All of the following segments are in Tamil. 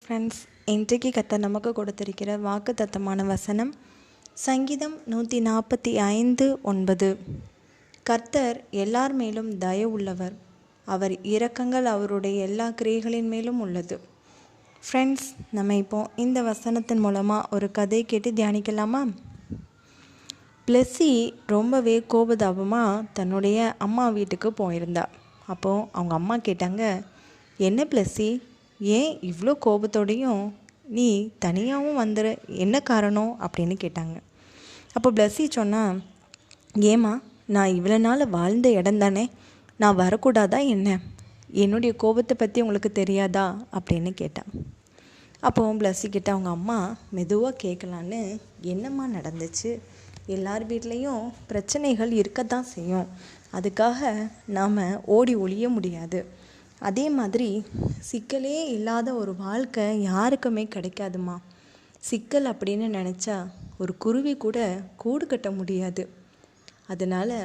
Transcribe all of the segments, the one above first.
ஃப்ரெண்ட்ஸ், இன்றைக்கு கர்த்தர் நமக்கு கொடுத்திருக்கிற வாக்கு தத்தமான வசனம் சங்கீதம் 145:9. கர்த்தர் எல்லார் மேலும் தயவுள்ளவர், அவர் இரக்கங்கள் அவருடைய எல்லா கிரியைகளின் மேலும் உள்ளது. ஃப்ரெண்ட்ஸ், நம்ம இப்போ இந்த வசனத்தின் மூலமாக ஒரு கதை கேட்டு தியானிக்கலாமா? பிளெஸ்ஸி ரொம்பவே கோபதாபமாக தன்னுடைய அம்மா வீட்டுக்கு போயிருந்தா. அப்போது அவங்க அம்மா கேட்டாங்க, என்ன பிளெஸ்ஸி, ஏன் இவ்வளோ கோபத்தோடையும் நீ தனியாகவும் வந்துற, என்ன காரணம் அப்படின்னு கேட்டாங்க. அப்போ பிளெஸ்ஸி சொன்னால், ஏம்மா, நான் இவ்வளோ நாள் வாழ்ந்த இடம் தானே, நான் வரக்கூடாதா என்ன? என்னுடைய கோபத்தை பற்றி உங்களுக்கு தெரியாதா அப்படின்னு கேட்டான். அப்போது பிளெஸ்ஸி கிட்ட அவங்க அம்மா மெதுவாக கேட்கலான்னு, என்னம்மா நடந்துச்சு? எல்லார் வீட்லேயும் பிரச்சனைகள் இருக்கத்தான் செய்யும், அதுக்காக நாம் ஓடி ஒழிய முடியாது. அதே மாதிரி சிக்கலே இல்லாத ஒரு வாழ்க்கை யாருக்குமே கிடைக்காதுமா. சிக்கல் அப்படின்னு நினச்சா ஒரு குருவி கூட கூடு கட்ட முடியாது. அதனால்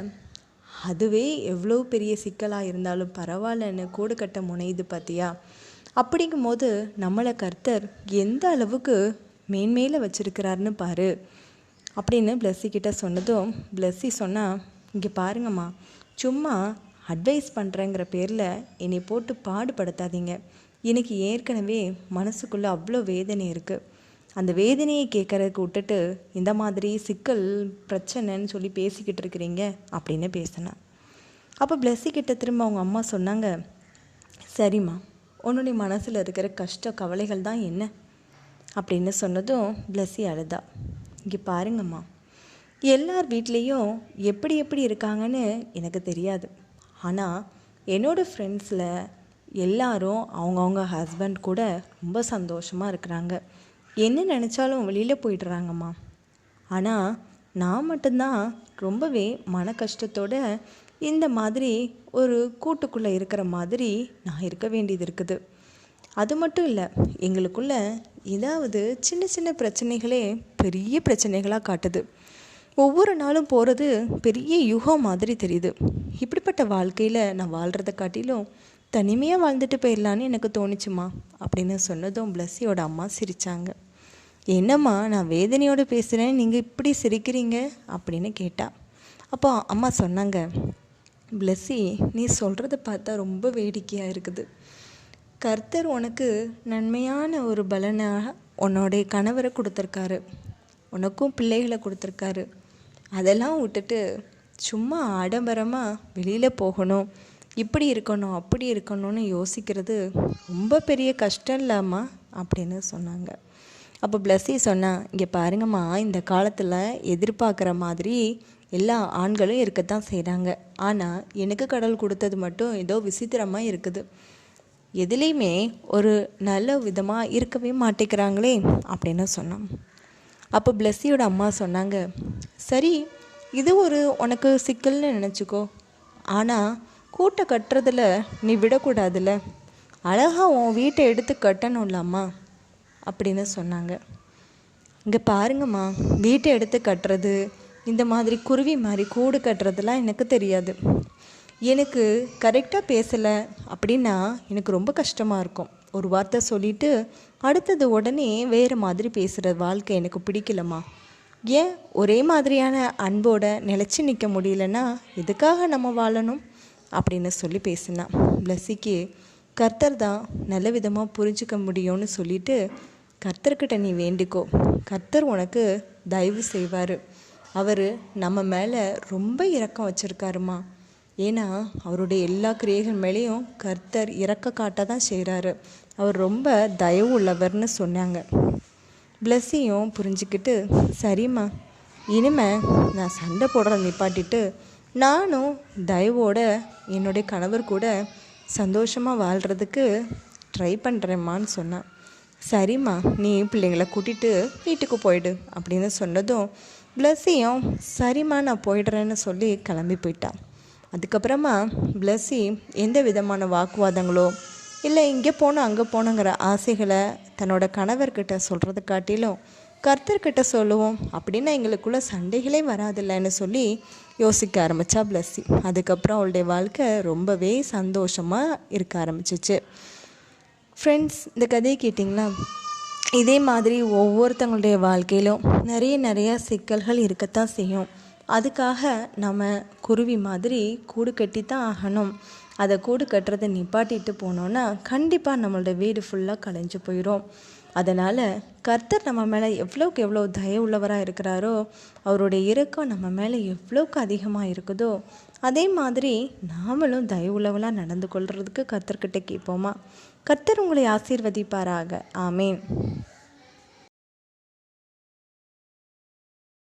அதுவே எவ்வளோ பெரிய சிக்கலாக இருந்தாலும் பரவாயில்லன்னு கூடு கட்ட முனையுது பார்த்தியா? அப்படிங்கும்போது நம்மளை கர்த்தர் எந்த அளவுக்கு மேன்மேலே வச்சுருக்கிறாருன்னு பாரு அப்படின்னு பிளெஸ்ஸி கிட்ட சொன்னதும் பிளெஸ்ஸி சொன்னால், இங்கே பாருங்கம்மா, சும்மா அட்வைஸ் பண்ணுறேங்கிற பேரில் என்னை போட்டு பாடுபடுத்தாதீங்க. எனக்கு ஏற்கனவே மனசுக்குள்ளே அவ்வளோ வேதனை இருக்குது. அந்த வேதனையை கேட்குறதுக்கு விட்டுட்டு இந்த மாதிரி சிக்கல் பிரச்சனைன்னு சொல்லி பேசிக்கிட்டு இருக்கிறீங்க அப்படின்னு பேசினேன். அப்போ பிளெஸ்ஸி கிட்ட திரும்ப அவங்க அம்மா சொன்னாங்க, சரிம்மா, உன்னுடைய மனசில் இருக்கிற கஷ்ட கவலைகள் தான் என்ன அப்படின்னு சொன்னதும் பிளெஸ்ஸி அழுதா. இங்கே பாருங்கம்மா, எல்லார் வீட்லேயும் எப்படி எப்படி இருக்காங்கன்னு எனக்கு தெரியாது. ஆனால் என்னோடய ஃப்ரெண்ட்ஸில் எல்லாரும் அவங்கவுங்க ஹஸ்பண்ட் கூட ரொம்ப சந்தோஷமாக இருக்கிறாங்க. என்ன நினச்சாலும் வெளியில் போயிடுறாங்கம்மா. ஆனால் நான் மட்டும்தான் ரொம்பவே மன கஷ்டத்தோடு இந்த மாதிரி ஒரு கூட்டுக்குள்ளே இருக்கிற மாதிரி நான் இருக்க வேண்டியது இருக்குது. அது மட்டும் இல்லை, எங்களுக்குள்ள ஏதாவது சின்ன சின்ன பிரச்சனைகளே பெரிய பிரச்சனைகளாக காட்டுது. ஒவ்வொரு நாளும் போகிறது பெரிய யுகம் மாதிரி தெரியுது. இப்படிப்பட்ட வாழ்க்கையில் நான் வாழ்கிறத காட்டிலும் தனிமையாக வாழ்ந்துட்டு போயிடலான்னு எனக்கு தோணுச்சுமா அப்படின்னு சொன்னதும் பிளெஸ்ஸியோட அம்மா சிரித்தாங்க. என்னம்மா, நான் வேதனையோடு பேசுகிறேன், நீங்கள் இப்படி சிரிக்கிறீங்க அப்படின்னு கேட்டா. அப்போ அம்மா சொன்னாங்க, பிளெஸ்ஸி, நீ சொல்கிறத பார்த்தா ரொம்ப வேடிக்கையாக இருக்குது. கர்த்தர் உனக்கு நன்மையான ஒரு பலனாக உன்னோடைய கணவரை கொடுத்துருக்காரு, உனக்கும் பிள்ளைகளை கொடுத்துருக்காரு. அதெல்லாம் விட்டுட்டு சும்மா ஆடம்பரமாக வெளியில் போகணும், இப்படி இருக்கணும் அப்படி இருக்கணும்னு யோசிக்கிறது ரொம்ப பெரிய கஷ்டம் இல்லாமா அப்படின்னு சொன்னாங்க. அப்போ பிளெஸ்ஸி சொன்னால், இங்கே பாருங்கம்மா, இந்த காலத்தில் எதிர்பார்க்குற மாதிரி எல்லா ஆண்களும் இருக்கத்தான் செய்கிறாங்க. ஆனால் எனக்கு கடவுள் கொடுத்தது மட்டும் ஏதோ விசித்திரமாக இருக்குது. எதுலேயுமே ஒரு நல்ல விதமாக இருக்கவே மாட்டேங்கிறாங்களே அப்படின்னு சொன்னான். அப்போ பிளெஸ்ஸியோட அம்மா சொன்னாங்க, சரி, இது ஒரு உனக்கு சிக்கல்னு நினச்சிக்கோ, ஆனால் கூட்டை கட்டுறதில் நீ விடக்கூடாதுல்ல, அழகாக உன் வீட்டை எடுத்து கட்டணும்லாம்மா அப்படின்னு சொன்னாங்க. இங்கே பாருங்கம்மா, வீட்டை எடுத்து கட்டுறது, இந்த மாதிரி குருவி மாதிரி கூடு கட்டுறதுலாம் எனக்கு தெரியாது. எனக்கு கரெக்டாக பேசலை அப்படின்னா எனக்கு ரொம்ப கஷ்டமாக இருக்கும். ஒரு வார்த்தை சொல்லிவிட்டு அடுத்தது உடனே வேறு மாதிரி பேசுகிற வாழ்க்கை எனக்கு பிடிக்கலம்மா. ஏன் ஒரே மாதிரியான அன்போடு நிலச்சி நிற்க முடியலன்னா எதுக்காக நம்ம வாழணும் அப்படின்னு சொல்லி பேசினான். பிளெஸ்ஸிக்கு கர்த்தர் தான் நல்ல விதமாக புரிஞ்சிக்க முடியும்னு சொல்லிட்டு, கர்த்தர்கிட்ட நீ வேண்டிக்கோ, கர்த்தர் உனக்கு தயவு செய்வார். அவர் நம்ம மேலே ரொம்ப இரக்கம் வச்சுருக்காருமா. ஏன்னா அவருடைய எல்லா கிரியைகள் மேலேயும் கர்த்தர் இரக்க காட்ட தான் செய்கிறாரு. அவர் ரொம்ப தயவு உள்ளவர்னு சொன்னாங்க. பிளெஸ்ஸியும் புரிஞ்சுக்கிட்டு, சரிம்மா, இனிமேல் நான் சண்டை போடுறத நிப்பாட்டிட்டு நானும் தயவோட என்னுடைய கணவர் கூட சந்தோஷமாக வாழ்கிறதுக்கு ட்ரை பண்ணுறேம்மான்னு சொன்னான். சரிம்மா, நீ பிள்ளைங்களை கூட்டிகிட்டு வீட்டுக்கு போயிடு அப்படின்னு சொன்னதும் பிளெஸ்ஸியும் சரிம்மா நான் போயிடுறேன்னு சொல்லி கிளம்பி போயிட்டான். அதுக்கப்புறமா பிளெஸ்ஸி எந்த விதமான வாக்குவாதங்களோ இல்லை இங்கே போகணும் அங்கே போகணுங்கிற ஆசைகளை தன்னோட கணவர்கிட்ட சொல்கிறத காட்டிலும் கர்த்தர்கிட்ட சொல்லுவோம் அப்படின்னா எங்களுக்குள்ள சண்டைகளே வராதில்லைன்னு சொல்லி யோசிக்க ஆரம்பித்தா பிளெஸ்ஸி. அதுக்கப்புறம் அவளுடைய வாழ்க்கை ரொம்பவே சந்தோஷமாக இருக்க ஆரம்பிச்சிச்சு. ஃப்ரெண்ட்ஸ், இந்த கதையை கேட்டிங்களா? இதே மாதிரி ஒவ்வொருத்தங்களுடைய வாழ்க்கையிலும் நிறைய சிக்கல்கள் இருக்கத்தான் செய்யும். அதுக்காக நம்ம குருவி மாதிரி கூடு கட்டி தான் ஆகணும். அதை கூடு கட்டுறதை நிப்பாட்டிட்டு போனோன்னா கண்டிப்பாக நம்மளோட வீடு ஃபுல்லாக கலைஞ்சு போயிடும். அதனால் கர்த்தர் நம்ம மேலே எவ்வளோக்கு எவ்வளோ தயவுள்ளவராக இருக்கிறாரோ, அவருடைய இரக்கம் நம்ம மேலே எவ்வளோக்கு அதிகமாக இருக்குதோ, அதே மாதிரி நாமளும் தயவுள்ளவளாக நடந்து கொள்கிறதுக்கு கர்த்தர்கிட்ட கேட்போமா? கர்த்தர் உங்களை ஆசீர்வதிப்பாராக. ஆமேன்.